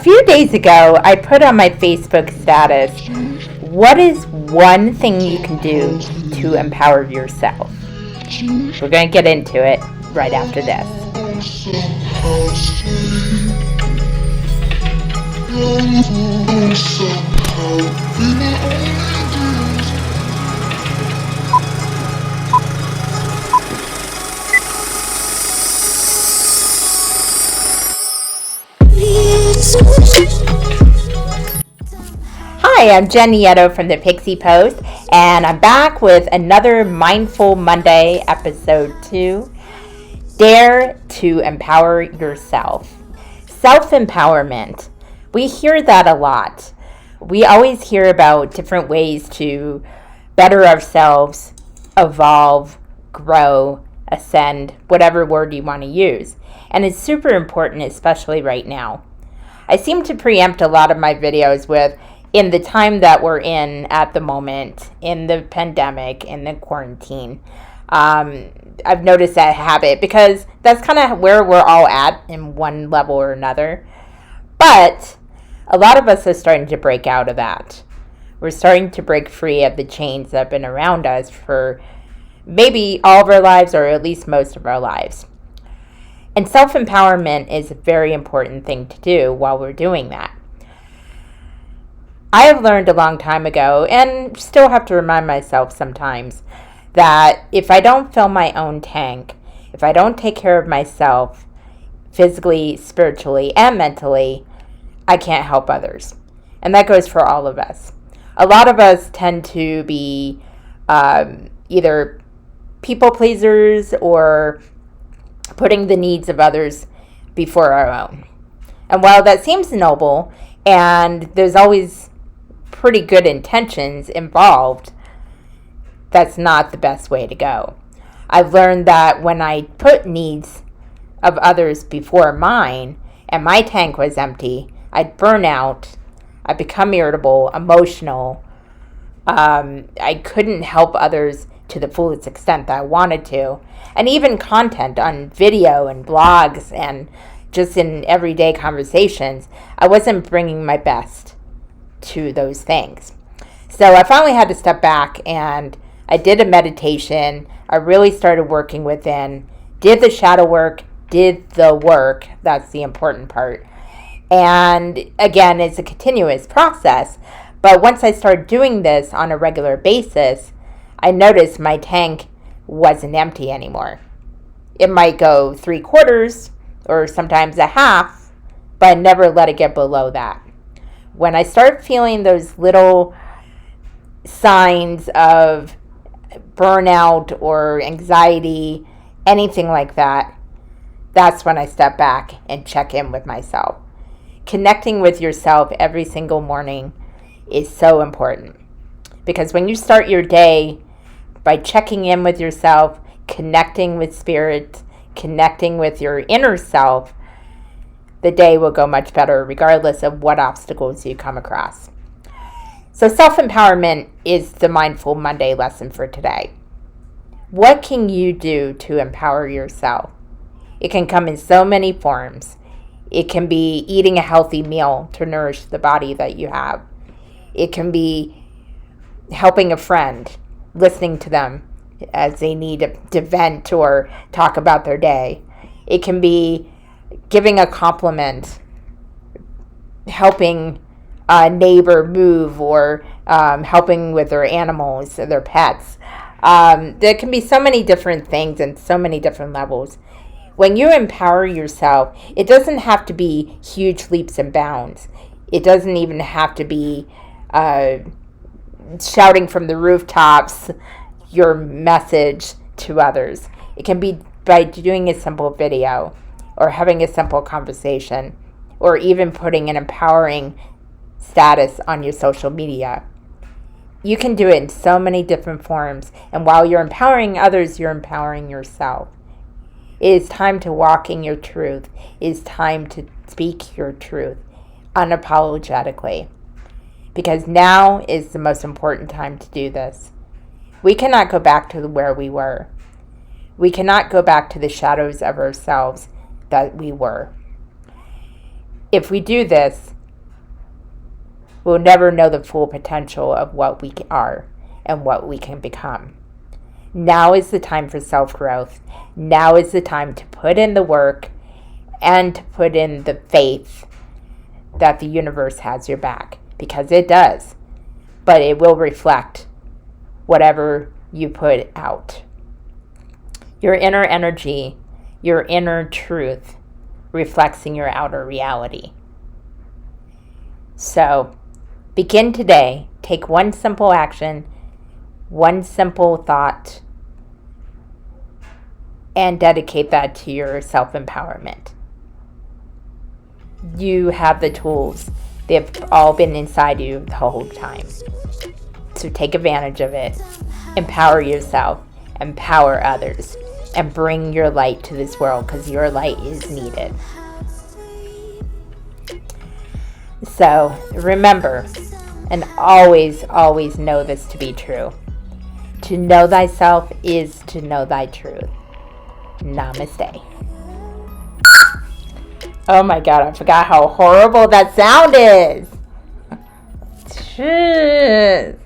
few days ago, I put on my Facebook status, what is one thing you can do to empower yourself? We're going to get into it right after this. Hi, I'm Jen Nieto from the Pixie Post, and I'm back with another Mindful Monday, episode 2. Dare to empower yourself. Self-empowerment. We hear that a lot. We always hear about different ways to better ourselves, evolve, grow, ascend, whatever word you want to use. And it's super important, especially right now. I seem to preempt a lot of my videos with, in the time that we're in at the moment, in the pandemic, in the quarantine. I've noticed that habit because that's kind of where we're all at in one level or another. But a lot of us are starting to break out of that. We're starting to break free of the chains that have been around us for maybe all of our lives, or at least most of our lives. And self-empowerment is a very important thing to do while we're doing that. I have learned a long time ago, and still have to remind myself sometimes, that if I don't fill my own tank, if I don't take care of myself physically, spiritually, and mentally, I can't help others. And that goes for all of us. A lot of us tend to be either people pleasers or putting the needs of others before our own. And while that seems noble, and there's always pretty good intentions involved, that's not the best way to go. I've learned that when I put needs of others before mine and my tank was empty, I'd burn out, I'd become irritable, emotional. I couldn't help others to the fullest extent that I wanted to. And even content on video and blogs and just in everyday conversations, I wasn't bringing my best to those things. So I finally had to step back, and I did a meditation. I really started working within, did the shadow work, did the work. That's the important part. And again, it's a continuous process. But once I started doing this on a regular basis, I noticed my tank wasn't empty anymore. It might go 3/4 or sometimes a half, but I never let it get below that. When I start feeling those little signs of burnout or anxiety, anything like that, that's when I step back and check in with myself. Connecting with yourself every single morning is so important, because when you start your day by checking in with yourself, connecting with spirit, connecting with your inner self, the day will go much better regardless of what obstacles you come across. So self-empowerment is the Mindful Monday lesson for today. What can you do to empower yourself? It can come in so many forms. It can be eating a healthy meal to nourish the body that you have. It can be helping a friend, listening to them as they need to vent or talk about their day. It can be giving a compliment, helping a neighbor move, or helping with their animals or their pets. There can be so many different things and so many different levels. When you empower yourself, it doesn't have to be huge leaps and bounds. It doesn't even have to be shouting from the rooftops your message to others. It can be by doing a simple video, or having a simple conversation, or even putting an empowering status on your social media. You can do it in so many different forms, and while you're empowering others, you're empowering yourself. It is time to walk in your truth. It is time to speak your truth unapologetically, because now is the most important time to do this. We cannot go back to where we were. We cannot go back to the shadows of ourselves that we were. If we do this, we'll never know the full potential of what we are and what we can become. Now is the time for self-growth. Now is the time to put in the work and to put in the faith that the universe has your back, because it does. But it will reflect whatever you put out. Your inner energy, your inner truth reflects in your outer reality. So, begin today. Take one simple action, one simple thought, and dedicate that to your self-empowerment. You have the tools. They've all been inside you the whole time. So take advantage of it. Empower yourself. Empower others. And bring your light to this world, because your light is needed. So remember, and always, always know this to be true. To know thyself is to know thy truth. Namaste. Oh my God, I forgot how horrible that sound is. Shit.